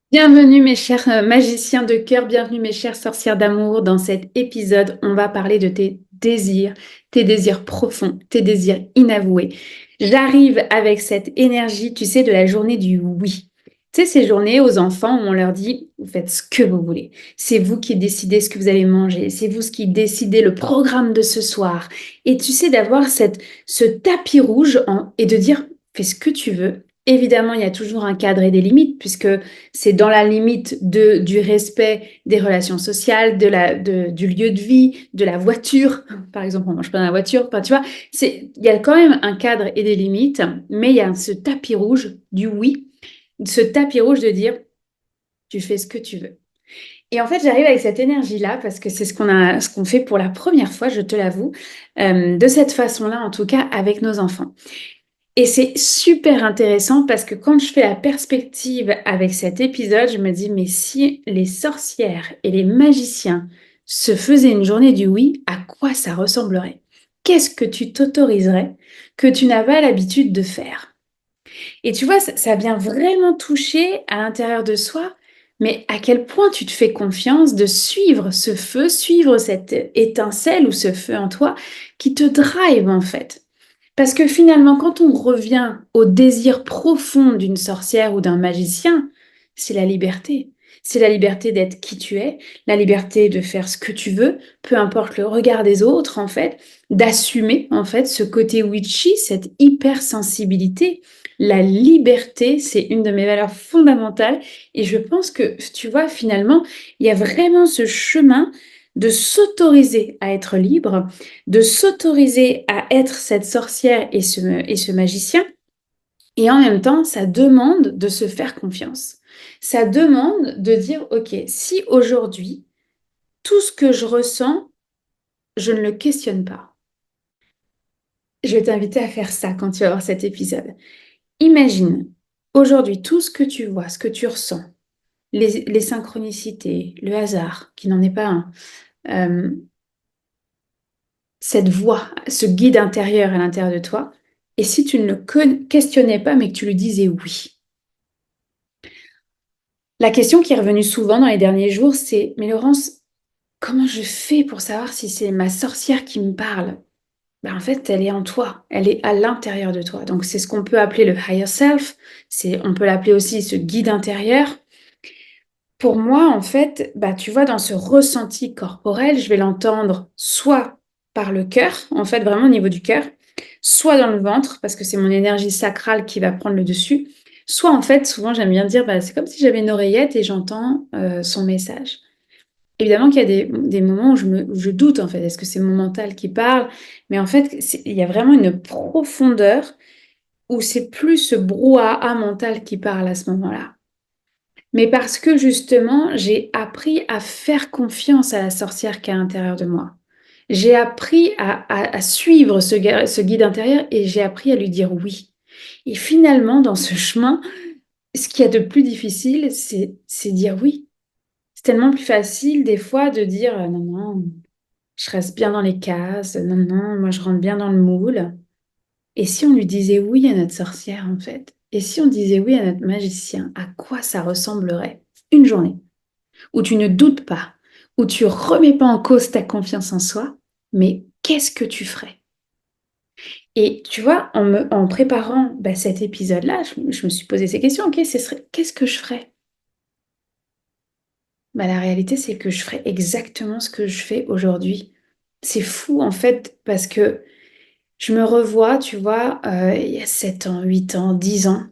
Bienvenue mes chers magiciens de cœur, bienvenue mes chères sorcières d'amour. Dans cet épisode, on va parler de tes désirs profonds, tes désirs inavoués. J'arrive avec cette énergie, tu sais, de la journée du oui. Tu sais, ces journées aux enfants où on leur dit, vous faites ce que vous voulez. C'est vous qui décidez ce que vous allez manger. C'est vous qui décidez le programme de ce soir. Et tu sais, d'avoir ce tapis rouge et de dire, fais ce que tu veux. Évidemment, il y a toujours un cadre et des limites, puisque c'est dans la limite du respect des relations sociales, du lieu de vie, de la voiture. Par exemple, on mange pas dans la voiture. Enfin, tu vois, il y a quand même un cadre et des limites, mais il y a ce tapis rouge du oui, ce tapis rouge de dire, tu fais ce que tu veux. Et en fait, j'arrive avec cette énergie-là parce que c'est ce qu'on fait pour la première fois, je te l'avoue, de cette façon-là, en tout cas, avec nos enfants. Et c'est super intéressant parce que quand je fais la perspective avec cet épisode, je me dis, mais si les sorcières et les magiciens se faisaient une journée du oui, à quoi ça ressemblerait? Qu'est-ce que tu t'autoriserais que tu n'as pas l'habitude de faire? Et tu vois, ça vient vraiment toucher à l'intérieur de soi, mais à quel point tu te fais confiance de suivre ce feu, suivre cette étincelle ou ce feu en toi qui te drive en fait. Parce que finalement, quand on revient au désir profond d'une sorcière ou d'un magicien, c'est la liberté. C'est la liberté d'être qui tu es, la liberté de faire ce que tu veux, peu importe le regard des autres, en fait, d'assumer, en fait, ce côté witchy, cette hypersensibilité. La liberté, c'est une de mes valeurs fondamentales. Et je pense que, tu vois, finalement, il y a vraiment ce chemin de s'autoriser à être libre, de s'autoriser à être cette sorcière et ce magicien. Et en même temps, ça demande de se faire confiance. Ça demande de dire, OK, si aujourd'hui, tout ce que je ressens, je ne le questionne pas. Je vais t'inviter à faire ça quand tu vas voir cet épisode. Imagine, aujourd'hui, tout ce que tu vois, ce que tu ressens, les synchronicités, le hasard, qui n'en est pas un, euh, cette voix, ce guide intérieur à l'intérieur de toi, et si tu ne le questionnais pas, mais que tu lui disais oui. La question qui est revenue souvent dans les derniers jours, c'est, mais Laurence, comment je fais pour savoir si c'est ma sorcière qui me parle? Ben, en fait, elle est en toi, elle est à l'intérieur de toi. Donc c'est ce qu'on peut appeler le higher self, on peut l'appeler aussi ce guide intérieur. Pour moi, en fait, bah, tu vois, dans ce ressenti corporel, je vais l'entendre soit par le cœur, en fait, vraiment au niveau du cœur, soit dans le ventre, parce que c'est mon énergie sacrale qui va prendre le dessus, soit en fait, souvent j'aime bien dire, bah, c'est comme si j'avais une oreillette et j'entends son message. Évidemment qu'il y a des moments où je doute, en fait, est-ce que c'est mon mental qui parle? Mais en fait, il y a vraiment une profondeur où c'est plus ce brouhaha mental qui parle à ce moment-là. Mais parce que justement, j'ai appris à faire confiance à la sorcière qui est à l'intérieur de moi. J'ai appris à suivre ce guide intérieur et j'ai appris à lui dire oui. Et finalement, dans ce chemin, ce qu'il y a de plus difficile, c'est dire oui. C'est tellement plus facile des fois de dire non, non, je reste bien dans les cases, non, non, moi je rentre bien dans le moule. Et si on lui disait oui à notre sorcière, en fait? Et si on disait oui à notre magicien, à quoi ça ressemblerait? Une journée où tu ne doutes pas, où tu remets pas en cause ta confiance en soi, mais qu'est-ce que tu ferais? Et tu vois, en préparant bah, cet épisode-là, je me suis posé ces questions. Ok, qu'est-ce que je ferais? Bah, la réalité, c'est que je ferais exactement ce que je fais aujourd'hui. C'est fou, en fait, parce que je me revois, tu vois, il y a 7 ans, 8 ans, 10 ans,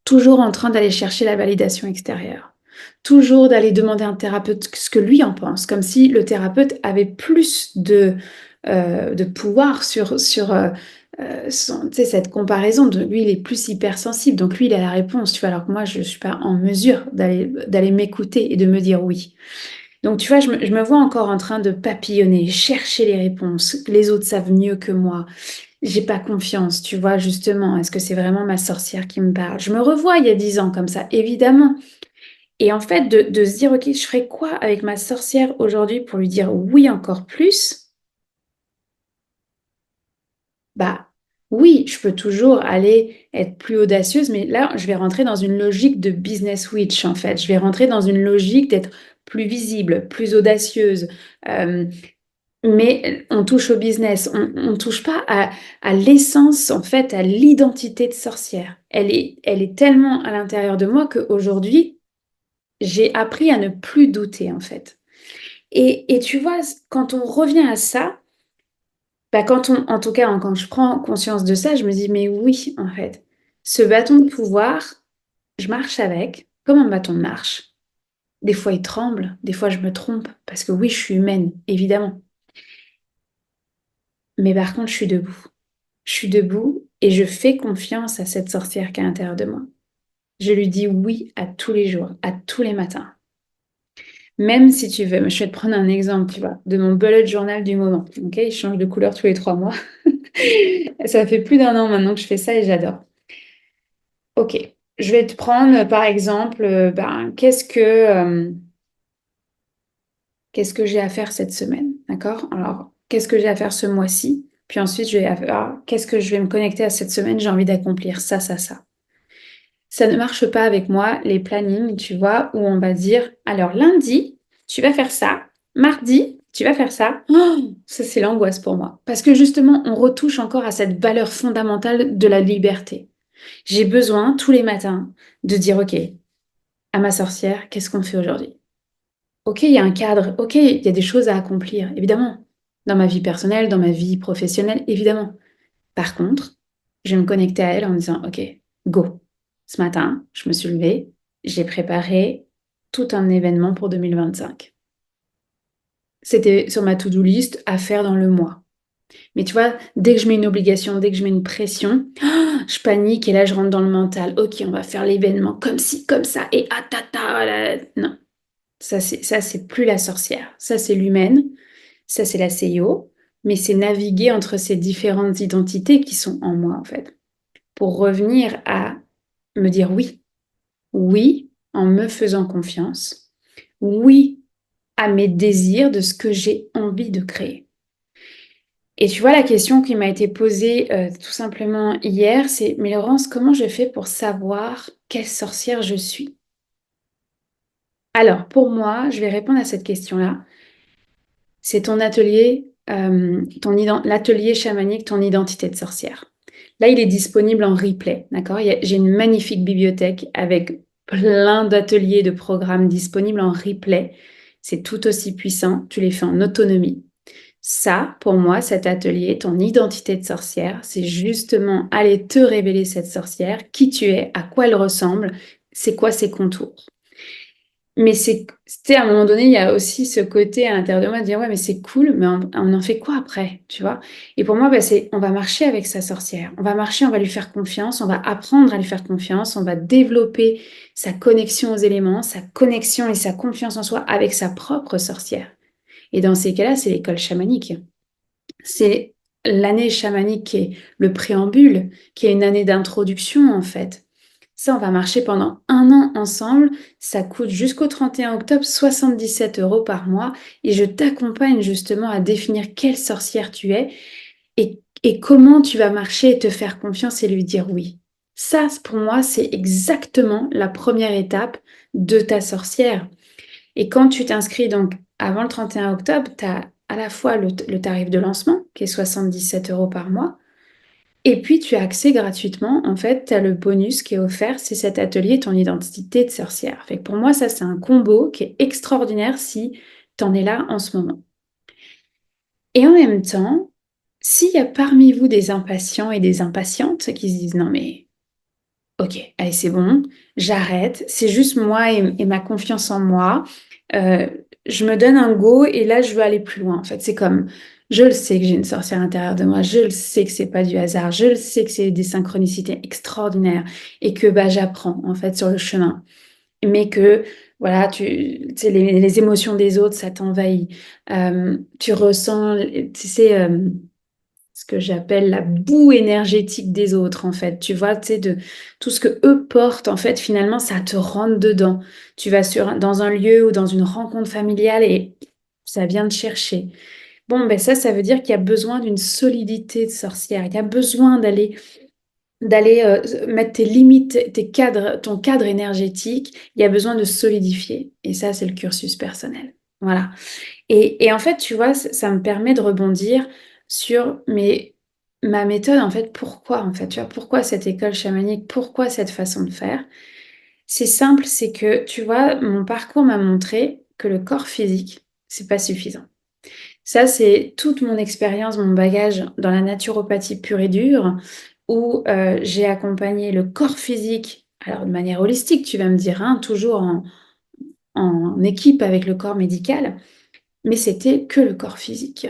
toujours en train d'aller chercher la validation extérieure. Toujours d'aller demander à un thérapeute ce que lui en pense, comme si le thérapeute avait plus de pouvoir tu sais, cette comparaison. De lui, il est plus hypersensible, donc lui, il a la réponse, tu vois, alors que moi, je ne suis pas en mesure d'aller m'écouter et de me dire oui. Donc, tu vois, je me vois encore en train de papillonner, chercher les réponses. Les autres savent mieux que moi. J'ai pas confiance, tu vois, justement. Est-ce que c'est vraiment ma sorcière qui me parle? Je me revois il y a 10 ans comme ça, évidemment. Et en fait, de se dire, OK, je ferais quoi avec ma sorcière aujourd'hui pour lui dire oui encore plus? Bah, Oui, je peux toujours aller être plus audacieuse, mais là, je vais rentrer dans une logique de business witch, en fait. Je vais rentrer dans une logique d'être plus visible, plus audacieuse. Mais on touche au business, on touche pas à l'essence, en fait, à l'identité de sorcière. Elle est tellement à l'intérieur de moi qu'aujourd'hui, j'ai appris à ne plus douter, en fait. Et tu vois, quand on revient à ça, bah, en tout cas, hein, quand je prends conscience de ça, je me dis: «Mais oui, en fait, ce bâton de pouvoir, je marche avec comme un bâton de marche». Des fois, il tremble, des fois, je me trompe parce que oui, je suis humaine, évidemment. Mais par contre, je suis debout. Je suis debout et je fais confiance à cette sorcière qui est à l'intérieur de moi. Je lui dis oui à tous les jours, à tous les matins. Même si tu veux, je vais te prendre un exemple, tu vois, de mon bullet journal du moment. Ok, il change de couleur tous les 3 mois. Ça fait plus d'1 an maintenant que je fais ça et j'adore. Ok, je vais te prendre par exemple, qu'est-ce que j'ai à faire cette semaine, d'accord? Alors, qu'est-ce que j'ai à faire ce mois-ci? Puis ensuite, qu'est-ce que je vais me connecter à cette semaine? J'ai envie d'accomplir ça, ça, ça. Ça ne marche pas avec moi, les plannings, tu vois, où on va dire, alors lundi, tu vas faire ça, mardi, tu vas faire ça. Oh, ça, c'est l'angoisse pour moi. Parce que justement, on retouche encore à cette valeur fondamentale de la liberté. J'ai besoin, tous les matins, de dire, OK, à ma sorcière, qu'est-ce qu'on fait aujourd'hui? OK, il y a un cadre, OK, il y a des choses à accomplir, évidemment. Dans ma vie personnelle, dans ma vie professionnelle, évidemment. Par contre, je vais me connecter à elle en me disant: «OK, go. Ce matin, je me suis levée, j'ai préparé tout un événement pour 2025». C'était sur ma to-do list à faire dans le mois. Mais tu vois, dès que je mets une obligation, dès que je mets une pression, je panique et là je rentre dans le mental. OK, on va faire l'événement comme ci, comme ça et ah ta ta là. Non, ça c'est plus la sorcière. Ça c'est l'humaine, ça c'est la CEO, mais c'est naviguer entre ces différentes identités qui sont en moi en fait. Pour revenir à me dire oui. Oui, en me faisant confiance. Oui, à mes désirs de ce que j'ai envie de créer. Et tu vois, la question qui m'a été posée tout simplement hier, c'est: mais Laurence, comment je fais pour savoir quelle sorcière je suis? Alors, pour moi, je vais répondre à cette question-là. C'est ton atelier, l'atelier chamanique, ton identité de sorcière. Là, il est disponible en replay, d'accord? J'ai une magnifique bibliothèque avec plein d'ateliers, de programmes disponibles en replay. C'est tout aussi puissant, tu les fais en autonomie. Ça, pour moi, cet atelier, ton identité de sorcière, c'est justement aller te révéler cette sorcière, qui tu es, à quoi elle ressemble, c'est quoi ses contours. Mais c'était à un moment donné, il y a aussi ce côté à l'intérieur de moi de dire: «Ouais, mais c'est cool, mais on en fait quoi après?» Tu vois? Et pour moi, bah, c'est on va marcher avec sa sorcière. On va marcher, on va lui faire confiance, on va apprendre à lui faire confiance, on va développer sa connexion aux éléments, sa connexion et sa confiance en soi avec sa propre sorcière. Et dans ces cas-là, c'est l'école chamanique. C'est l'année chamanique qui est le préambule, qui est une année d'introduction, en fait. Ça, on va marcher pendant 1 an ensemble. Ça coûte jusqu'au 31 octobre 77 € par mois et je t'accompagne justement à définir quelle sorcière tu es et comment tu vas marcher et te faire confiance et lui dire oui. Ça, pour moi, c'est exactement la première étape de ta sorcière. Et quand tu t'inscris donc avant le 31 octobre, tu as à la fois le tarif de lancement qui est 77 € par mois et puis tu as accès gratuitement, en fait, tu as le bonus qui est offert, c'est cet atelier Ton identité de sorcière. Fait que pour moi, ça, c'est un combo qui est extraordinaire si tu en es là en ce moment. Et en même temps, s'il y a parmi vous des impatients et des impatientes qui se disent: «Non mais OK, allez c'est bon, j'arrête, c'est juste moi et ma confiance en moi, je me donne un go et là je veux aller plus loin», en fait. C'est comme: «Je le sais que j'ai une sorcière à l'intérieur de moi, je le sais que c'est pas du hasard, je le sais que c'est des synchronicités extraordinaires et que, bah, j'apprends, en fait, sur le chemin». Mais que voilà, tu sais les émotions des autres, ça t'envahit. Tu ressens tu sais, ce que j'appelle la boue énergétique des autres, en fait. Tu vois, tu sais, de tout ce que eux portent, en fait, finalement, ça te rentre dedans. Tu vas dans un lieu ou dans une rencontre familiale et ça vient te chercher. bon, ben ça veut dire qu'il y a besoin d'une solidité de sorcière. Il y a besoin d'aller mettre tes limites, tes cadres, ton cadre énergétique. Il y a besoin de solidifier. Et ça, c'est le cursus personnel. Voilà. Et en fait, tu vois, ça me permet de rebondir sur ma méthode, en fait, pourquoi, en fait, tu vois, pourquoi cette école chamanique, pourquoi cette façon de faire? C'est simple, c'est que, tu vois, mon parcours m'a montré que le corps physique, c'est pas suffisant. Ça, c'est toute mon expérience, mon bagage dans la naturopathie pure et dure, où j'ai accompagné le corps physique, alors de manière holistique, tu vas me dire, hein, toujours en équipe avec le corps médical, mais c'était que le corps physique.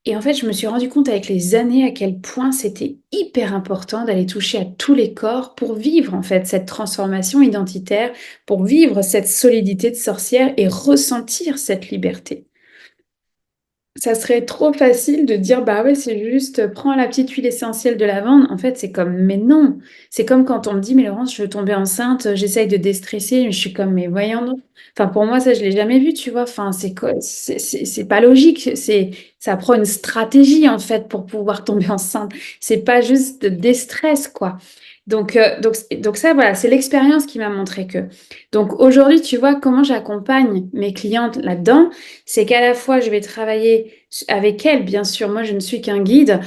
Et en fait, je me suis rendu compte avec les années à quel point c'était hyper important d'aller toucher à tous les corps pour vivre en fait cette transformation identitaire, pour vivre cette solidité de sorcière et ressentir cette liberté. Ça serait trop facile de dire: «Bah, ouais, c'est juste, prends la petite huile essentielle de lavande». En fait, c'est comme mais non! C'est comme quand on me dit: «Mais Laurence, je veux tomber enceinte, j'essaye de déstresser». Je suis comme: «Mais voyons donc». Enfin, pour moi, ça, je l'ai jamais vu, tu vois? Enfin, c'est quoi? C'est pas logique. Ça prend une stratégie, en fait, pour pouvoir tomber enceinte. C'est pas juste des stress, quoi. Donc ça, voilà, c'est l'expérience qui m'a montré que. Donc aujourd'hui, tu vois, comment j'accompagne mes clientes là-dedans? C'est qu'à la fois, je vais travailler avec elles, bien sûr. Moi, je ne suis qu'un guide.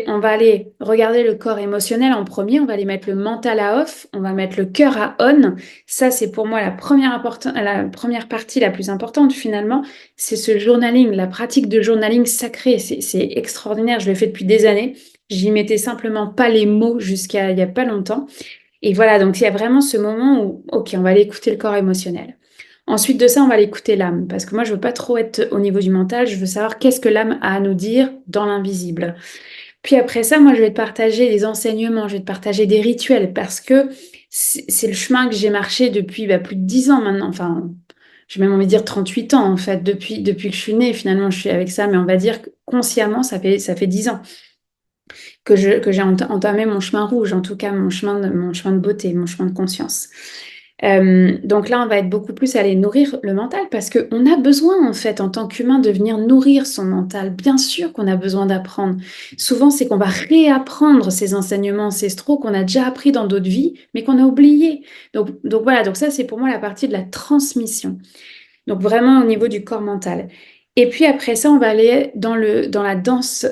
On va aller regarder le corps émotionnel en premier. On va aller mettre le mental à off. On va mettre le cœur à on. Ça, c'est pour moi la première partie la plus importante, finalement. C'est ce journaling, la pratique de journaling sacré. C'est extraordinaire. Je le fais depuis des années. J'y mettais simplement pas les mots jusqu'à il y a pas longtemps. Et voilà, donc il y a vraiment ce moment où, OK, on va aller écouter le corps émotionnel. Ensuite de ça, on va aller écouter l'âme, parce que moi, je veux pas trop être au niveau du mental, je veux savoir qu'est-ce que l'âme a à nous dire dans l'invisible. Puis après ça, moi, je vais te partager des enseignements, je vais te partager des rituels, parce que c'est le chemin que j'ai marché depuis plus de 10 ans maintenant. Enfin, j'ai même envie de dire 38 ans, en fait, depuis que je suis née. Finalement, je suis avec ça, mais on va dire que consciemment, ça fait 10 ans que j'ai entamé mon chemin rouge, en tout cas mon chemin de beauté, mon chemin de conscience. Donc là, on va être beaucoup plus à aller nourrir le mental parce qu'on a besoin, en fait, en tant qu'humain, de venir nourrir son mental. Bien sûr qu'on a besoin d'apprendre. Souvent, c'est qu'on va réapprendre ces enseignements ancestraux qu'on a déjà appris dans d'autres vies, mais qu'on a oubliés. Donc voilà, donc ça, c'est pour moi la partie de la transmission. Donc vraiment au niveau du corps mental. Et puis après ça, on va aller dans la danse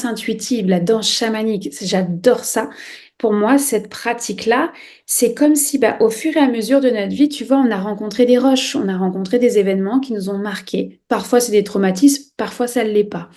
intuitive, la danse chamanique. J'adore ça. Pour moi, cette pratique-là, c'est comme si, au fur et à mesure de notre vie, tu vois, on a rencontré des roches, on a rencontré des événements qui nous ont marqués. Parfois, c'est des traumatismes, parfois, ça ne l'est pas.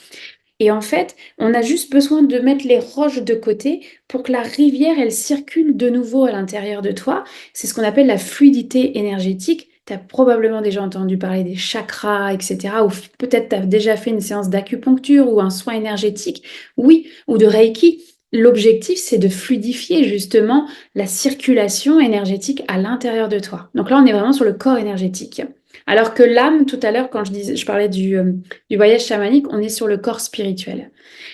Et en fait, on a juste besoin de mettre les roches de côté pour que la rivière, elle circule de nouveau à l'intérieur de toi. C'est ce qu'on appelle la fluidité énergétique. Tu as probablement déjà entendu parler des chakras, etc. Ou peut-être tu as déjà fait une séance d'acupuncture ou un soin énergétique, oui, ou de Reiki. L'objectif, c'est de fluidifier justement la circulation énergétique à l'intérieur de toi. Donc là, on est vraiment sur le corps énergétique. Alors que l'âme, tout à l'heure, quand je parlais du voyage chamanique, on est sur le corps spirituel.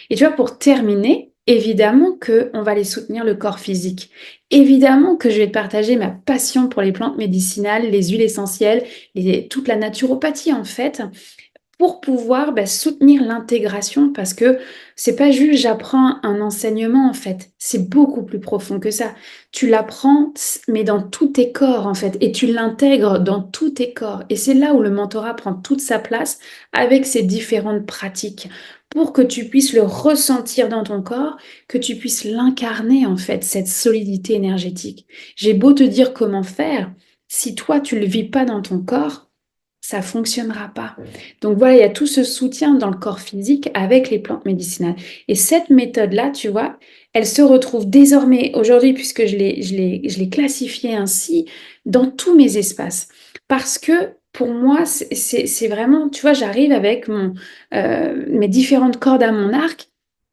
Et tu vois, pour terminer, évidemment qu'on va aller soutenir le corps physique. Évidemment que je vais te partager ma passion pour les plantes médicinales, les huiles essentielles, toute la naturopathie en fait, pour pouvoir soutenir l'intégration parce que c'est pas juste j'apprends un enseignement en fait, c'est beaucoup plus profond que ça. Tu l'apprends mais dans tous tes corps en fait et tu l'intègres dans tous tes corps et c'est là où le mentorat prend toute sa place avec ses différentes pratiques pour que tu puisses le ressentir dans ton corps, que tu puisses l'incarner en fait, cette solidité énergétique. J'ai beau te dire comment faire, si toi tu le vis pas dans ton corps, ça fonctionnera pas. Donc voilà, il y a tout ce soutien dans le corps physique avec les plantes médicinales. Et cette méthode-là, tu vois, elle se retrouve désormais aujourd'hui, puisque je l'ai classifiée ainsi, dans tous mes espaces. Parce que pour moi, c'est vraiment, tu vois, j'arrive avec mes différentes cordes à mon arc,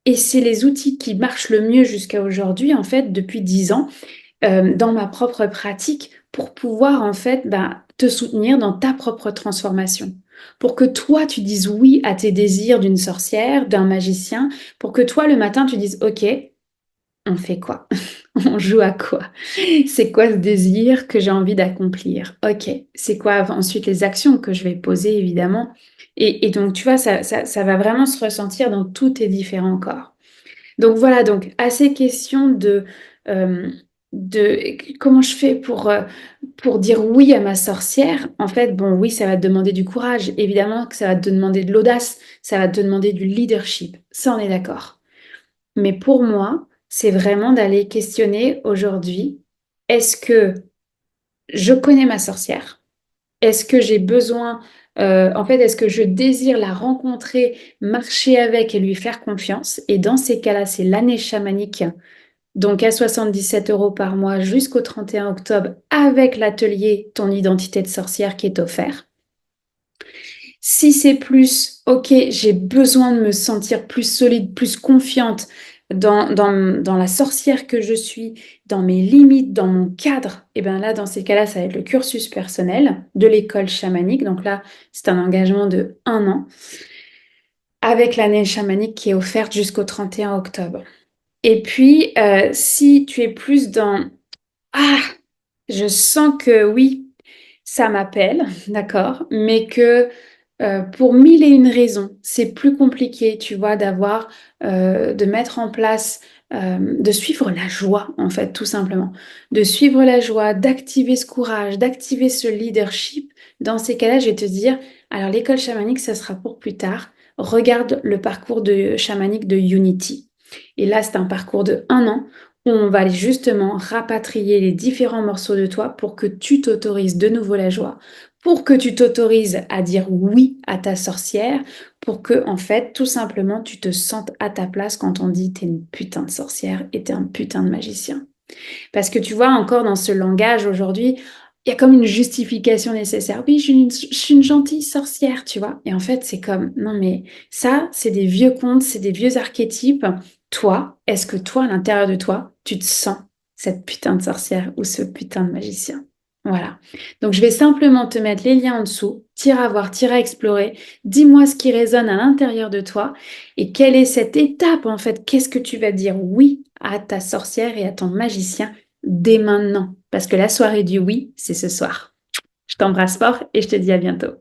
et c'est les outils qui marchent le mieux jusqu'à aujourd'hui, en fait, depuis 10 ans dans ma propre pratique pour pouvoir en fait te soutenir dans ta propre transformation. Pour que toi, tu dises oui à tes désirs d'une sorcière, d'un magicien, pour que toi, le matin, tu dises OK, on fait quoi? On joue à quoi? C'est quoi ce désir que j'ai envie d'accomplir? OK, c'est quoi ensuite les actions que je vais poser évidemment et donc tu vois, ça va vraiment se ressentir dans tous tes différents corps. Donc voilà, donc à ces questions hem, de comment je fais pour dire oui à ma sorcière? En fait, bon, oui, ça va te demander du courage, évidemment que ça va te demander de l'audace, ça va te demander du leadership, ça on est d'accord. Mais pour moi, c'est vraiment d'aller questionner aujourd'hui, est-ce que je connais ma sorcière? Est-ce que j'ai besoin, en fait, est-ce que je désire la rencontrer, marcher avec et lui faire confiance? Et dans ces cas-là, c'est l'année chamanique, donc à 77 € par mois jusqu'au 31 octobre avec l'atelier Ton identité de sorcière qui est offert. Si c'est plus: «OK, j'ai besoin de me sentir plus solide, plus confiante dans la sorcière que je suis, dans mes limites, dans mon cadre», et ben là, dans ces cas-là, ça va être le cursus personnel de l'école chamanique. Donc là, c'est un engagement de 1 an avec l'année chamanique qui est offerte jusqu'au 31 octobre. Et puis, si tu es plus dans: «Ah, je sens que oui, ça m'appelle», d'accord, mais que, pour 1001 raisons, c'est plus compliqué, tu vois, de mettre en place, de suivre la joie, en fait, tout simplement. De suivre la joie, d'activer ce courage, d'activer ce leadership. Dans ces cas-là, je vais te dire: «Alors l'école chamanique, ça sera pour plus tard. Regarde le parcours de chamanique de Unity». Et là, c'est un parcours de 1 an où on va aller justement rapatrier les différents morceaux de toi pour que tu t'autorises de nouveau la joie, pour que tu t'autorises à dire oui à ta sorcière, pour que, en fait, tout simplement, tu te sentes à ta place quand on dit: «Tu es une putain de sorcière et tu es un putain de magicien». Parce que tu vois, encore dans ce langage aujourd'hui, il y a comme une justification nécessaire. «Oui, je suis une gentille sorcière», tu vois? Et en fait, c'est comme: «Non mais ça, c'est des vieux contes, c'est des vieux archétypes. Toi, est-ce que toi, à l'intérieur de toi, tu te sens cette putain de sorcière ou ce putain de magicien?» Voilà. Donc je vais simplement te mettre les liens en dessous. Tire à voir, tire à explorer. Dis-moi ce qui résonne à l'intérieur de toi et quelle est cette étape, en fait? Qu'est-ce que tu vas dire oui à ta sorcière et à ton magicien dès maintenant? Parce que la soirée du oui, c'est ce soir. Je t'embrasse fort et je te dis à bientôt.